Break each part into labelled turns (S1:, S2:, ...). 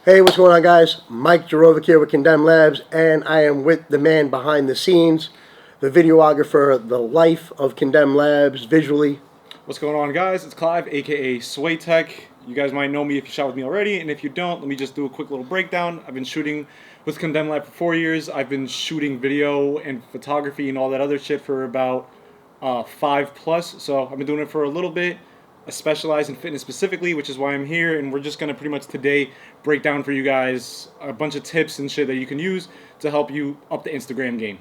S1: Hey, what's going on, guys? Mike Jarovic here with Condemn Labs, and I am with the man behind the scenes, the videographer, the life of Condemn Labs visually.
S2: What's going on, guys? It's Clive, aka Swaytek. You guys might know me if you shot with me already, and if you don't, let me just do a quick little breakdown. I've been shooting with Condemn Lab for 4 years. I've been shooting video and photography and all that other shit for about 5 plus. So I've been doing it for a little bit. I specialize in fitness specifically, which is why I'm here, and we're just gonna pretty much today break down for you guys a bunch of tips and shit that you can use to help you up the Instagram game.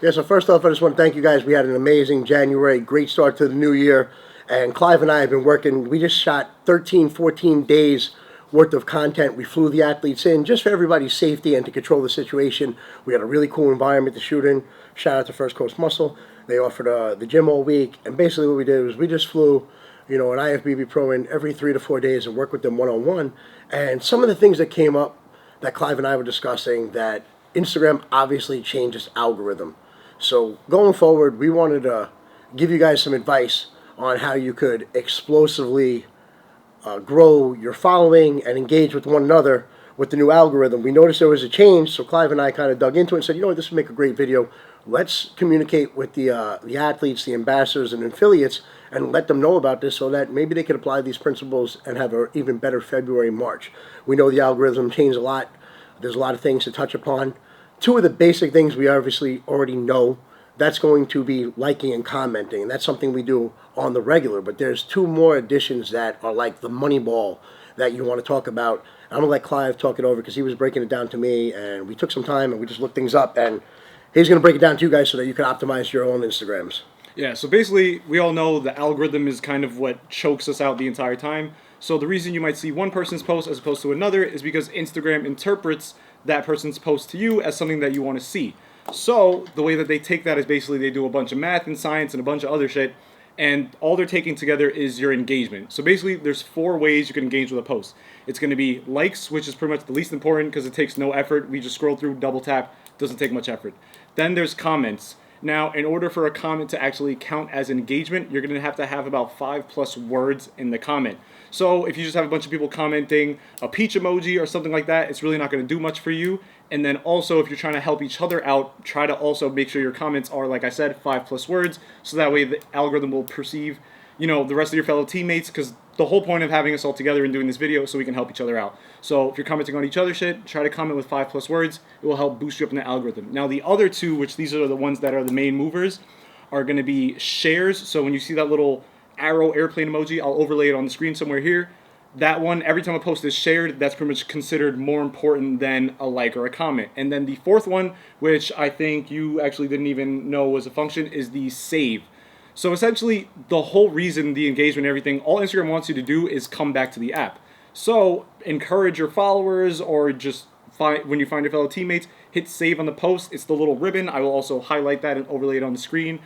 S1: Yeah, so first off, I just want to thank you guys. We had an amazing January, great start to the new year, and Clive and I have been working. We just shot 13, 14 days worth of content. We flew the athletes in just for everybody's safety and to control the situation. We had a really cool environment to shoot in. Shout out to First Coast Muscle. They offered the gym all week, and basically what we did was we just flew, an IFBB pro in every 3 to 4 days and work with them one-on-one. And some of the things that came up that Clive and I were discussing, that Instagram obviously changes algorithm. So going forward, we wanted to give you guys some advice on how you could explosively grow your following and engage with one another with the new algorithm. We noticed there was a change, so Clive and I kind of dug into it and said, this would make a great video. Let's communicate with the athletes, the ambassadors, and affiliates, and let them know about this so that maybe they could apply these principles and have an even better February, March. We know the algorithm changed a lot. There's a lot of things to touch upon. Two of the basic things we obviously already know, that's going to be liking and commenting, and that's something we do on the regular. But there's two more additions that are like the money ball that you want to talk about. I'm going to let Clive talk it over because he was breaking it down to me, and we took some time and we just looked things up, and he's going to break it down to you guys so that you can optimize your own Instagrams.
S2: Yeah, so basically, we all know the algorithm is kind of what chokes us out the entire time. So the reason you might see one person's post as opposed to another is because Instagram interprets that person's post to you as something that you want to see. So the way that they take that is basically they do a bunch of math and science and a bunch of other shit, and all they're taking together is your engagement. So basically, there's 4 ways you can engage with a post. It's going to be likes, which is pretty much the least important because it takes no effort. We just scroll through, double tap, doesn't take much effort. Then there's comments. Now, in order for a comment to actually count as engagement, you're going to have about 5+ words in the comment. So if you just have a bunch of people commenting a peach emoji or something like that, it's really not going to do much for you. And then also, if you're trying to help each other out, try to also make sure your comments are, like I said, 5+ words, so that way the algorithm will perceive, the rest of your fellow teammates, because the whole point of having us all together and doing this video is so we can help each other out. So if you're commenting on each other's shit, try to comment with 5+ words. It will help boost you up in the algorithm. Now the other two, which these are the ones that are the main movers, are going to be shares. So when you see that little arrow airplane emoji, I'll overlay it on the screen somewhere here. That one, every time a post is shared, that's pretty much considered more important than a like or a comment. And then the fourth one, which I think you actually didn't even know was a function, is the save. So essentially, the whole reason, the engagement and everything, all Instagram wants you to do is come back to the app. So encourage your followers, or just when you find your fellow teammates, hit save on the post. It's the little ribbon. I will also highlight that and overlay it on the screen.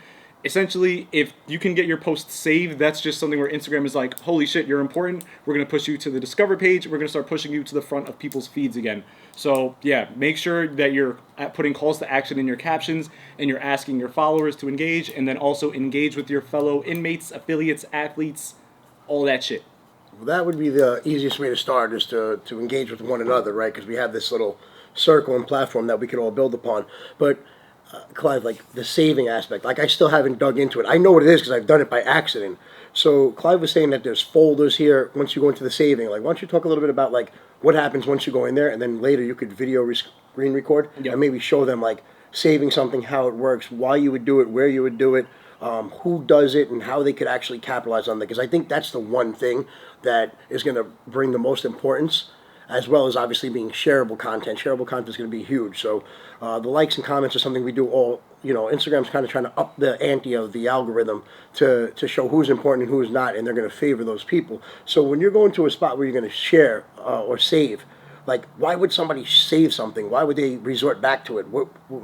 S2: Essentially, if you can get your post saved, that's just something where Instagram is like, holy shit, you're important. We're going to push you to the Discover page. We're going to start pushing you to the front of people's feeds again. So yeah, make sure that you're putting calls to action in your captions and you're asking your followers to engage, and then also engage with your fellow inmates, affiliates, athletes, all that shit.
S1: Well, that would be the easiest way to start, is to engage with one another, right? Because we have this little circle and platform that we can all build upon. But Clive, like the saving aspect, like I still haven't dug into it. I know what it is because I've done it by accident. So Clive was saying that there's folders here once you go into the saving. Like, why don't you talk a little bit about like what happens once you go in there, and then later you could screen record,
S2: Yep.
S1: and maybe show them like saving something, how it works, why you would do it, where you would do it, who does it, and how they could actually capitalize on it. Because I think that's the one thing that is going to bring the most importance, as well as obviously being shareable content. Shareable content is going to be huge. So the likes and comments are something we do all. Instagram's kind of trying to up the ante of the algorithm to show who's important and who's not, and they're going to favor those people. So when you're going to a spot where you're going to share or save, like, why would somebody save something? Why would they resort back to it?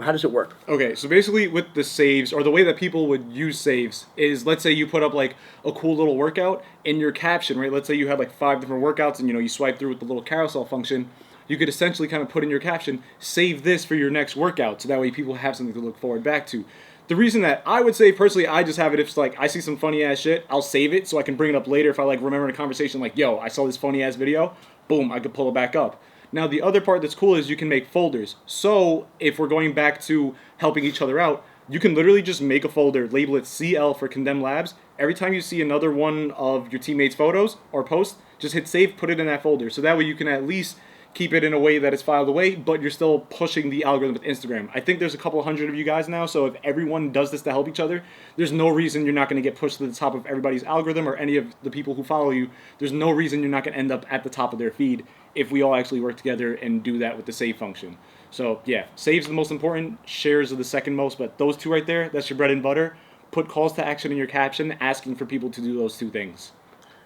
S1: How does it work?
S2: Okay, so basically with the saves, or the way that people would use saves, is let's say you put up like a cool little workout in your caption, right? Let's say you had like 5 different workouts and you swipe through with the little carousel function. You could essentially kind of put in your caption, save this for your next workout, so that way people have something to look forward back to. The reason that I would say personally, I just have it if it's like I see some funny ass shit, I'll save it so I can bring it up later if I like remember in a conversation like, yo, I saw this funny ass video, boom, I could pull it back up. Now, the other part that's cool is you can make folders. So if we're going back to helping each other out, you can literally just make a folder, label it CL for Condemned Labs. Every time you see another one of your teammates' photos or posts, just hit save, put it in that folder. So that way you can at least keep it in a way that it's filed away, but you're still pushing the algorithm with Instagram. I think there's a couple hundred of you guys now, so if everyone does this to help each other, there's no reason you're not going to get pushed to the top of everybody's algorithm or any of the people who follow you. There's no reason you're not going to end up at the top of their feed if we all actually work together and do that with the save function. So yeah, save's the most important, shares are the second most, but those two right there, that's your bread and butter. Put calls to action in your caption, asking for people to do those two things.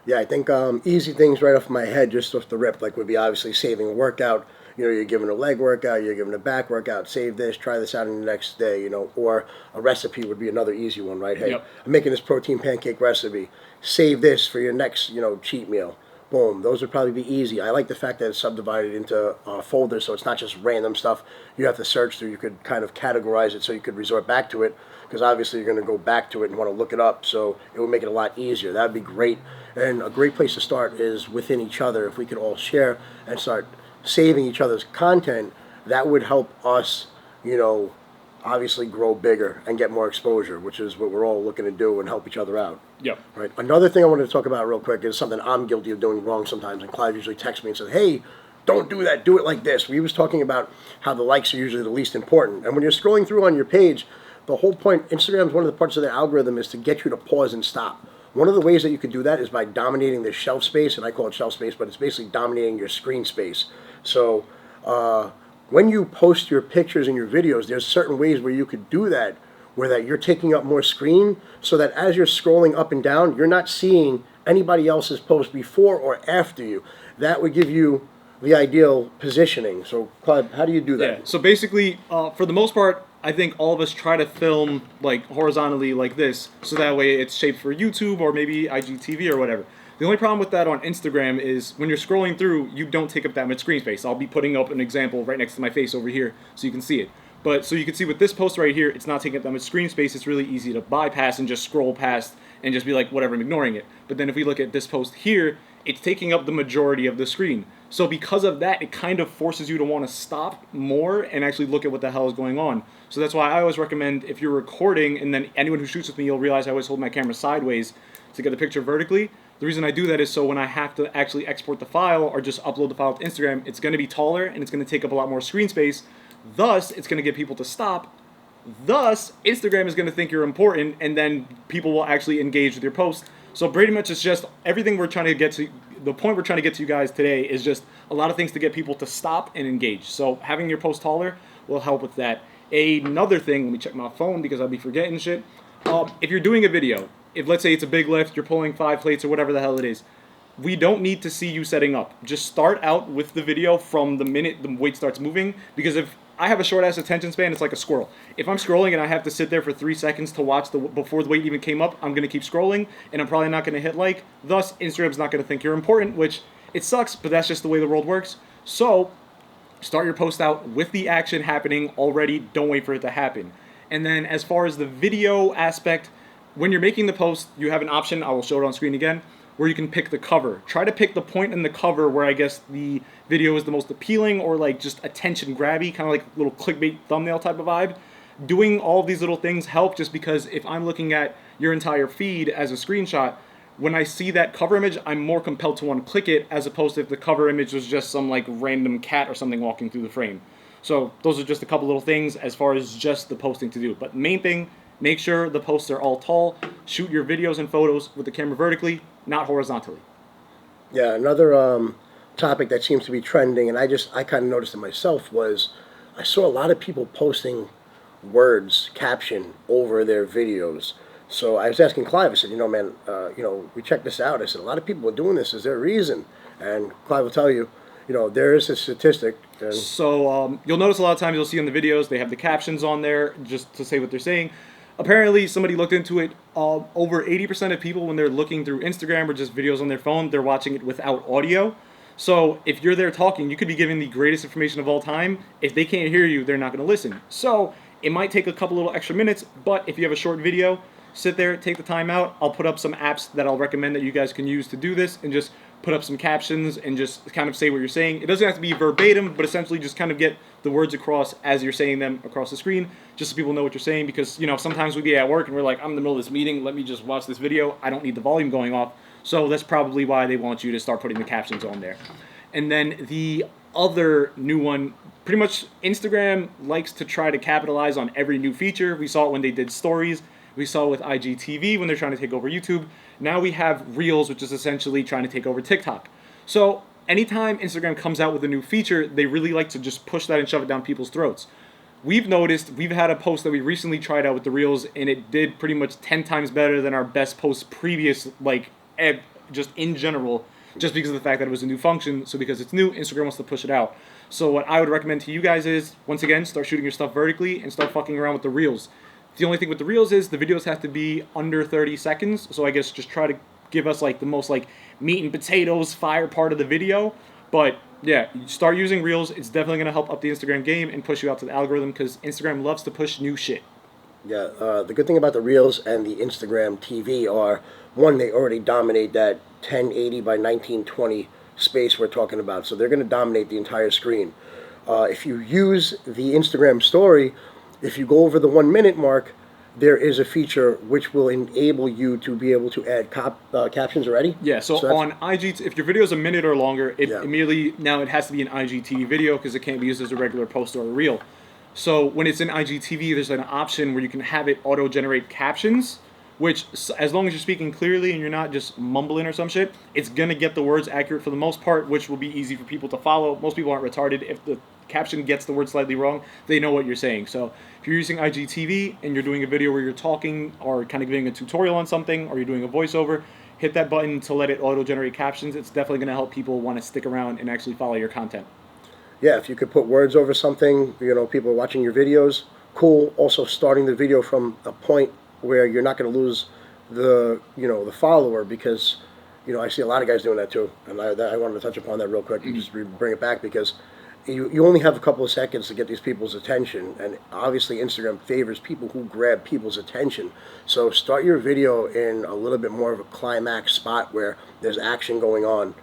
S1: Yeah, I think easy things right off my head, just off the rip, like would be obviously saving a workout. You know, you're giving a leg workout, you're giving a back workout. Save this, try this out in the next day. You know, or a recipe would be another easy one, right? Hey,
S2: Yep.
S1: I'm making this protein pancake recipe. Save this for your next, cheat meal. Boom. Those would probably be easy. I like the fact that it's subdivided into folders, so it's not just random stuff you have to search through. You could kind of categorize it so you could resort back to it, because obviously you're going to go back to it and want to look it up, so it would make it a lot easier. That would be great. And a great place to start is within each other. If we could all share and start saving each other's content, that would help us, obviously grow bigger and get more exposure, which is what we're all looking to do and help each other out.
S2: Yep.
S1: Right. Another thing I wanted to talk about real quick is something I'm guilty of doing wrong sometimes, and Clive usually texts me and says, "Hey, don't do that. Do it like this." We was talking about how the likes are usually the least important, and when you're scrolling through on your page, the whole point, Instagram's one of the parts of their algorithm is to get you to pause and stop. One of the ways that you could do that is by dominating the shelf space, and I call it shelf space, but it's basically dominating your screen space. So when you post your pictures and your videos, there's certain ways where you could do that, where that you're taking up more screen, so that as you're scrolling up and down, you're not seeing anybody else's post before or after you. That would give you the ideal positioning. So, Clive, how do you do that?
S2: Yeah. So basically, for the most part, I think all of us try to film like horizontally like this, so that way it's shaped for YouTube or maybe IGTV or whatever. The only problem with that on Instagram is when you're scrolling through, you don't take up that much screen space. I'll be putting up an example right next to my face over here so you can see it. But so you can see with this post right here, it's not taking up that much screen space. It's really easy to bypass and just scroll past and just be like, whatever, I'm ignoring it. But then if we look at this post here, it's taking up the majority of the screen. So because of that, it kind of forces you to want to stop more and actually look at what the hell is going on. So that's why I always recommend, if you're recording, and then anyone who shoots with me, you'll realize I always hold my camera sideways to get the picture vertically. The reason I do that is so when I have to actually export the file or just upload the file to Instagram, it's going to be taller and it's going to take up a lot more screen space. Thus, it's going to get people to stop. Thus, Instagram is going to think you're important, and then people will actually engage with your post. So pretty much it's just everything we're trying to get to. The point we're trying to get to you guys today is just a lot of things to get people to stop and engage. So having your post taller will help with that. Another thing, let me check my phone because I'll be forgetting shit. If you're doing a video, if let's say it's a big lift, you're pulling 5 plates or whatever the hell it is, we don't need to see you setting up. Just start out with the video from the minute the weight starts moving, because if I have a short ass attention span, it's like a squirrel. If I'm scrolling and I have to sit there for 3 seconds to watch before the weight even came up, I'm gonna keep scrolling and I'm probably not gonna hit like. Thus, Instagram's not gonna think you're important, which it sucks, but that's just the way the world works. So start your post out with the action happening already. Don't wait for it to happen. And then as far as the video aspect, when you're making the post, you have an option, I will show it on screen again, where you can pick the cover. Try to pick the point in the cover where I guess the video is the most appealing or like just attention grabby, kind of like a little clickbait thumbnail type of vibe. Doing all these little things help, just because if I'm looking at your entire feed as a screenshot, when I see that cover image, I'm more compelled to want to click it, as opposed to if the cover image was just some like random cat or something walking through the frame. So those are just a couple little things as far as just the posting to do. But main thing, make sure the posts are all tall. Shoot your videos and photos with the camera vertically, not horizontally.
S1: Yeah, another topic that seems to be trending, and I kind of noticed it myself, was I saw a lot of people posting words, caption, over their videos. So I was asking Clive, I said, man, we checked this out. I said, a lot of people are doing this. Is there a reason? And Clive will tell you, there is a statistic.
S2: So you'll notice a lot of times you'll see on the videos, they have the captions on there just to say what they're saying. Apparently, somebody looked into it. Over 80% of people, when they're looking through Instagram or just videos on their phone, they're watching it without audio. So if you're there talking, you could be giving the greatest information of all time. If they can't hear you, they're not going to listen. So it might take a couple little extra minutes, but if you have a short video, sit there, take the time out. I'll put up some apps that I'll recommend that you guys can use to do this, and just put up some captions and just kind of say what you're saying. It doesn't have to be verbatim, but essentially just kind of get the words across as you're saying them across the screen, just so people know what you're saying. Because, you know, sometimes we be at work and we're like, I'm in the middle of this meeting, let me just watch this video. I don't need the volume going off. So that's probably why they want you to start putting the captions on there. And then the other new one, pretty much Instagram likes to try to capitalize on every new feature. We saw it when they did stories. We saw it with IGTV when they're trying to take over YouTube. Now we have Reels, which is essentially trying to take over TikTok. So anytime Instagram comes out with a new feature, they really like to just push that and shove it down people's throats. We've noticed, we've had a post that we recently tried out with the Reels, and it did pretty much 10 times better than our best posts previous, like, just in general, just because of the fact that it was a new function. So because it's new, Instagram wants to push it out. So what I would recommend to you guys is, once again, start shooting your stuff vertically and start fucking around with the Reels. The only thing with the Reels is the videos have to be under 30 seconds. So I guess just try to give us like the most like meat and potatoes fire part of the video. But yeah, start using Reels. It's definitely going to help up the Instagram game and push you out to the algorithm, because Instagram loves to push new shit.
S1: Yeah, the good thing about the Reels and the Instagram TV are, one, they already dominate that 1080 by 1920 space we're talking about. So they're going to dominate the entire screen. If you use the Instagram story, if you go over the 1 minute mark, there is a feature which will enable you to be able to add captions already.
S2: Yeah, so on IG, if your video is a minute or longer, it immediately, now it has to be an IGTV video because it can't be used as a regular post or a reel. So when it's in IGTV, there's an option where you can have it auto-generate captions, which, as long as you're speaking clearly and you're not just mumbling or some shit, it's going to get the words accurate for the most part, which will be easy for people to follow. Most people aren't retarded. If the caption gets the word slightly wrong, they know what you're saying. So if you're using IGTV and you're doing a video where you're talking or kind of giving a tutorial on something, or you're doing a voiceover, hit that button to let it auto-generate captions. It's definitely going to help people want to stick around and actually follow your content.
S1: Yeah, if you could put words over something, you know, people are watching your videos, cool. Also starting the video from a point where you're not going to lose the, you know, the follower, because, you know, I see a lot of guys doing that too. And I wanted to touch upon that real quick and just bring it back, because you only have a couple of seconds to get these people's attention, and obviously Instagram favors people who grab people's attention. So start your video in a little bit more of a climax spot where there's action going on.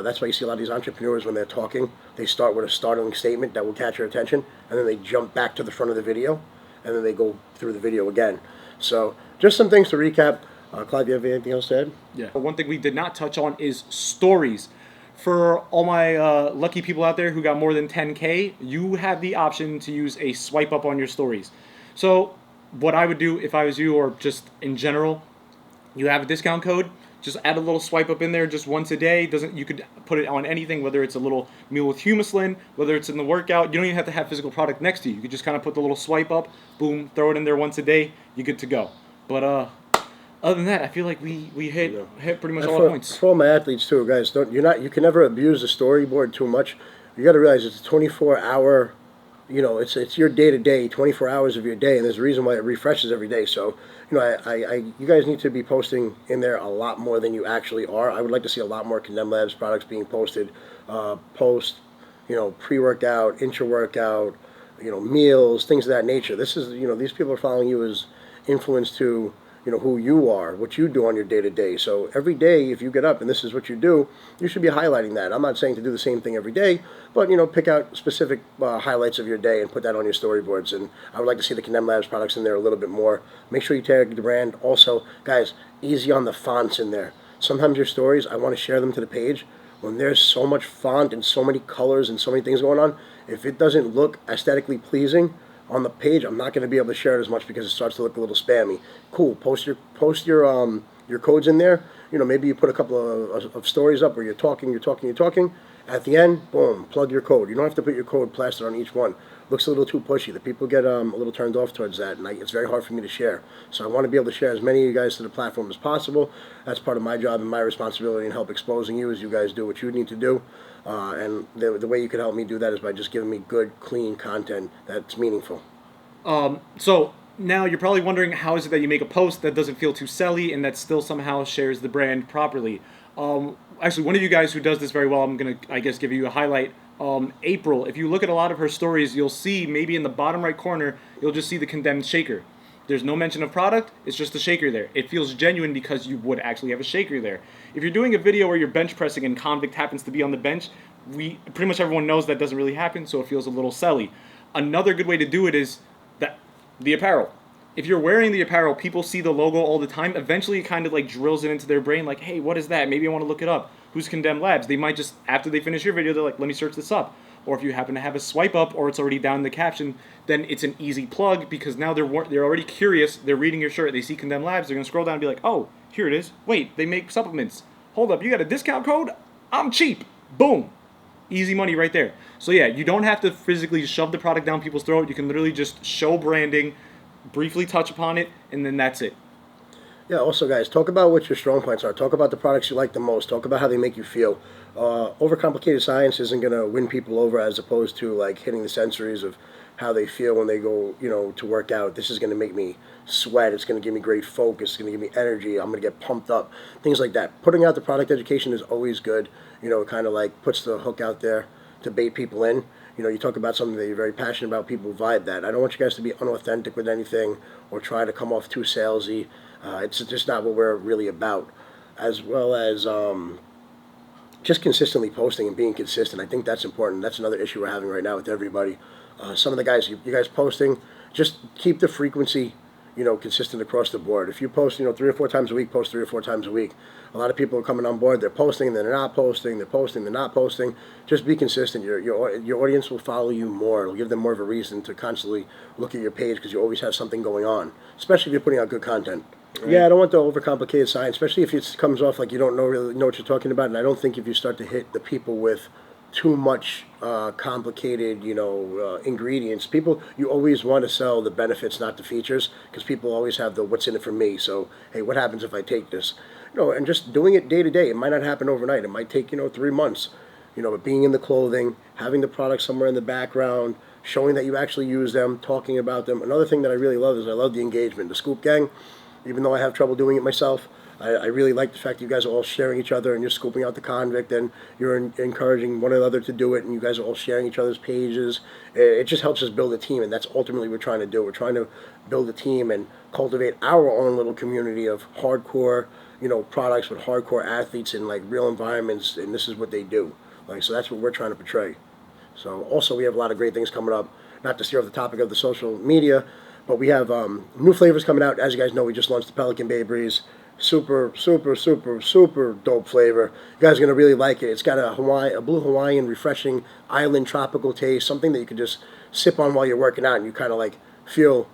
S1: That's why you see a lot of these entrepreneurs, when they're talking, they start with a startling statement that will catch your attention, and then they jump back to the front of the video, and then they go through the video again. So just some things to recap. Clive, you have anything else to add?
S2: Yeah. One thing we did not touch on is stories. For all my lucky people out there who got more than 10K, you have the option to use a swipe up on your stories. So what I would do if I was you, or just in general, you have a discount code, just add a little swipe up in there just once a day. You could put it on anything, whether it's a little meal with Humislin, whether it's in the workout. You don't even have to have physical product next to you. You could just kind of put the little swipe up, boom, throw it in there once a day, you're good to go. But other than that, I feel like we hit pretty much all our points.
S1: For all my athletes too, guys, you can never abuse the storyboard too much. You got to realize it's a 24-hour, you know, it's your day-to-day, 24 hours of your day, and there's a reason why it refreshes every day. So, you know, you guys need to be posting in there a lot more than you actually are. I would like to see a lot more Condemned Labs products being posted, post, you know, pre-workout, intra-workout, you know, meals, things of that nature. This is, you know, these people are following you as influence to, you know, who you are, what you do on your day-to-day. So every day, if you get up and this is what you do, you should be highlighting that. I'm not saying to do the same thing every day, but, you know, pick out specific highlights of your day and put that on your storyboards. And I would like to see the Condemned Labs products in there a little bit more. Make sure you tag the brand. Also, guys, easy on the fonts in there. Sometimes your stories, I want to share them to the page. When there's so much font and so many colors and so many things going on, if it doesn't look aesthetically pleasing on the page, I'm not going to be able to share it as much because it starts to look a little spammy. Cool. Post your codes in there. You know, maybe you put a couple of stories up where you're talking. At the end, boom, plug your code. You don't have to put your code plastered on each one. Looks a little too pushy. The people get a little turned off towards that, and it's very hard for me to share. So I want to be able to share as many of you guys to the platform as possible. That's part of my job and my responsibility, and help exposing you as you guys do what you need to do. And the way you can help me do that is by just giving me good, clean content that's meaningful.
S2: So now you're probably wondering, how is it that you make a post that doesn't feel too selly and that still somehow shares the brand properly? Actually, one of you guys who does this very well, I'm going to, I guess, give you a highlight. April, if you look at a lot of her stories, you'll see maybe in the bottom right corner, you'll just see the Condemned shaker. There's no mention of product. It's just a shaker there. It feels genuine because you would actually have a shaker there. If you're doing a video where you're bench pressing and Convict happens to be on the bench, pretty much everyone knows that doesn't really happen, so it feels a little selly. Another good way to do it is the apparel. If you're wearing the apparel, people see the logo all the time. Eventually, it kind of like drills it into their brain, like, hey, what is that? Maybe I want to look it up. Who's Condemned Labs? They might just, after they finish your video, they're like, let me search this up. Or if you happen to have a swipe up, or it's already down in the caption, then it's an easy plug because now they're already curious. They're reading your shirt. They see Condemned Labs. They're gonna scroll down and be like, oh, here it is. Wait, they make supplements. Hold up, you got a discount code? I'm cheap. Boom. Easy money right there. So yeah, you don't have to physically shove the product down people's throat. You can literally just show branding, briefly touch upon it, and then that's it.
S1: Yeah, also, guys, talk about what your strong points are. Talk about the products you like the most. Talk about how they make you feel. Overcomplicated science isn't going to win people over as opposed to, like, hitting the sensories of how they feel when they go, to work out. This is going to make me sweat. It's going to give me great focus. It's going to give me energy. I'm going to get pumped up. Things like that. Putting out the product education is always good. It kind of, like, puts the hook out there to bait people in. You talk about something that you're very passionate about, people vibe that. I don't want you guys to be unauthentic with anything or try to come off too salesy. It's just not what we're really about. As well as just consistently posting and being consistent. I think that's important. That's another issue we're having right now with everybody. Some of the guys, you guys posting, just keep the frequency, consistent across the board. If you post, 3 or 4 times a week, post 3 or 4 times a week. A lot of people are coming on board. They're posting, and then they're not posting. They're posting, they're not posting. Just be consistent. Your audience will follow you more. It'll give them more of a reason to constantly look at your page because you always have something going on, especially if you're putting out good content. Right. Yeah, I don't want the overcomplicated science, especially if it comes off like you don't really know what you're talking about. And I don't think if you start to hit the people with too much complicated, ingredients. You always want to sell the benefits, not the features, because people always have the what's in it for me. So, hey, what happens if I take this? And just doing it day to day. It might not happen overnight. It might take, 3 months. But being in the clothing, having the product somewhere in the background, showing that you actually use them, talking about them. Another thing that I really love is I love the engagement. The Scoop Gang, even though I have trouble doing it myself, I really like the fact that you guys are all sharing each other and you're scooping out the convict and you're encouraging one another to do it and you guys are all sharing each other's pages. It just helps us build a team, and that's ultimately what we're trying to do. We're trying to build a team and cultivate our own little community of hardcore, products with hardcore athletes in like real environments, and this is what they do. So that's what we're trying to portray. So also we have a lot of great things coming up, not to steer off the topic of the social media, but we have new flavors coming out. As you guys know, we just launched the Pelican Bay Breeze. Super, super, super, super dope flavor. You guys are going to really like it. It's got a blue Hawaiian, refreshing island tropical taste, something that you can just sip on while you're working out and you kind of like feel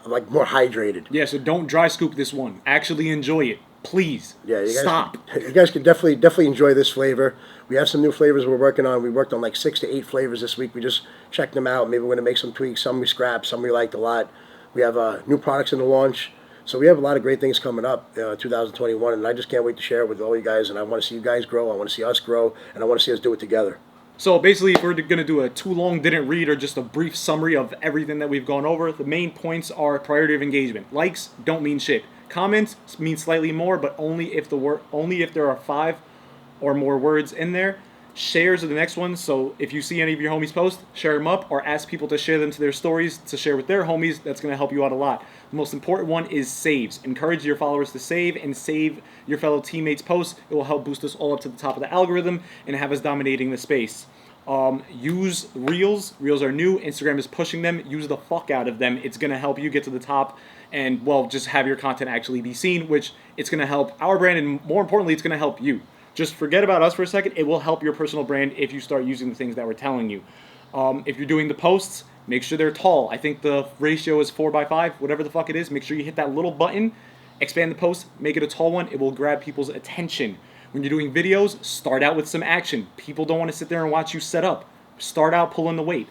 S1: like more hydrated.
S2: Yeah, so don't dry scoop this one. Actually enjoy it. Please.
S1: Yeah, you guys,
S2: stop.
S1: You guys can definitely enjoy this flavor. We have some new flavors we're working on. We worked on like 6 to 8 flavors this week. We just checked them out. Maybe we're going to make some tweaks. Some we scrapped, some we liked a lot. We have new products in the launch. So we have a lot of great things coming up 2021, and I just can't wait to share it with all you guys, and I want to see you guys grow, I want to see us grow, and I want to see us do it together.
S2: So basically, if we're going to do a too long didn't read or just a brief summary of everything that we've gone over, the main points are priority of engagement. Likes don't mean shit. Comments mean slightly more, but only if there are 5 or more words in there. Shares are the next one, so if you see any of your homies post, share them up or ask people to share them to their stories to share with their homies. That's going to help you out a lot. The most important one is saves. Encourage your followers to save your fellow teammates' posts. It will help boost us all up to the top of the algorithm and have us dominating the space. Use Reels. Reels are new. Instagram is pushing them. Use the fuck out of them. It's going to help you get to the top and, just have your content actually be seen, which it's going to help our brand, and more importantly, it's going to help you. Just forget about us for a second. It will help your personal brand if you start using the things that we're telling you. If you're doing the posts, make sure they're tall. I think the ratio is 4:5, whatever the fuck it is. Make sure you hit that little button, expand the post, make it a tall one. It will grab people's attention. When you're doing videos, start out with some action. People don't want to sit there and watch you set up. Start out pulling the weight.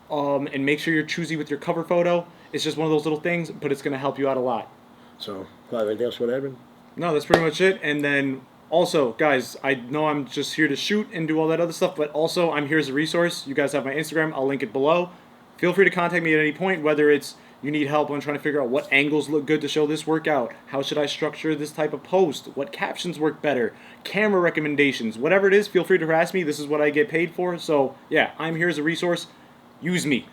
S2: And make sure you're choosy with your cover photo. It's just one of those little things, but it's going to help you out a lot.
S1: So, Clive, anything else you want to add, man?
S2: No, that's pretty much it. And then also, guys, I know I'm just here to shoot and do all that other stuff, but also I'm here as a resource. You guys have my Instagram. I'll link it below. Feel free to contact me at any point, whether it's you need help on trying to figure out what angles look good to show this workout, how should I structure this type of post, what captions work better, camera recommendations, whatever it is, feel free to harass me. This is what I get paid for. So, yeah, I'm here as a resource. Use me.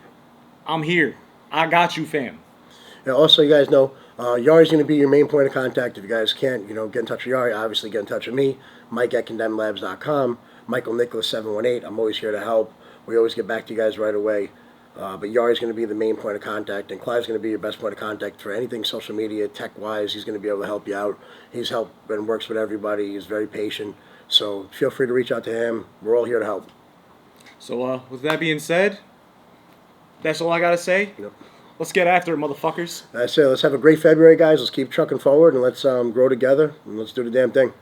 S2: I'm here. I got you, fam.
S1: Yeah, also, you guys know, Yari's going to be your main point of contact. If you guys can't, get in touch with Yari, obviously get in touch with me, Mike at condemnedlabs.com, Michael Nicholas 718. I'm always here to help. We always get back to you guys right away. But Yari's going to be the main point of contact, and Clive's going to be your best point of contact for anything social media, tech-wise. He's going to be able to help you out. He's helped and works with everybody. He's very patient. So feel free to reach out to him. We're all here to help.
S2: So, with that being said, that's all I gotta say.
S1: Yep.
S2: Let's get after it, motherfuckers.
S1: That's it. Let's have a great February, guys. Let's keep trucking forward, and let's grow together, and let's do the damn thing.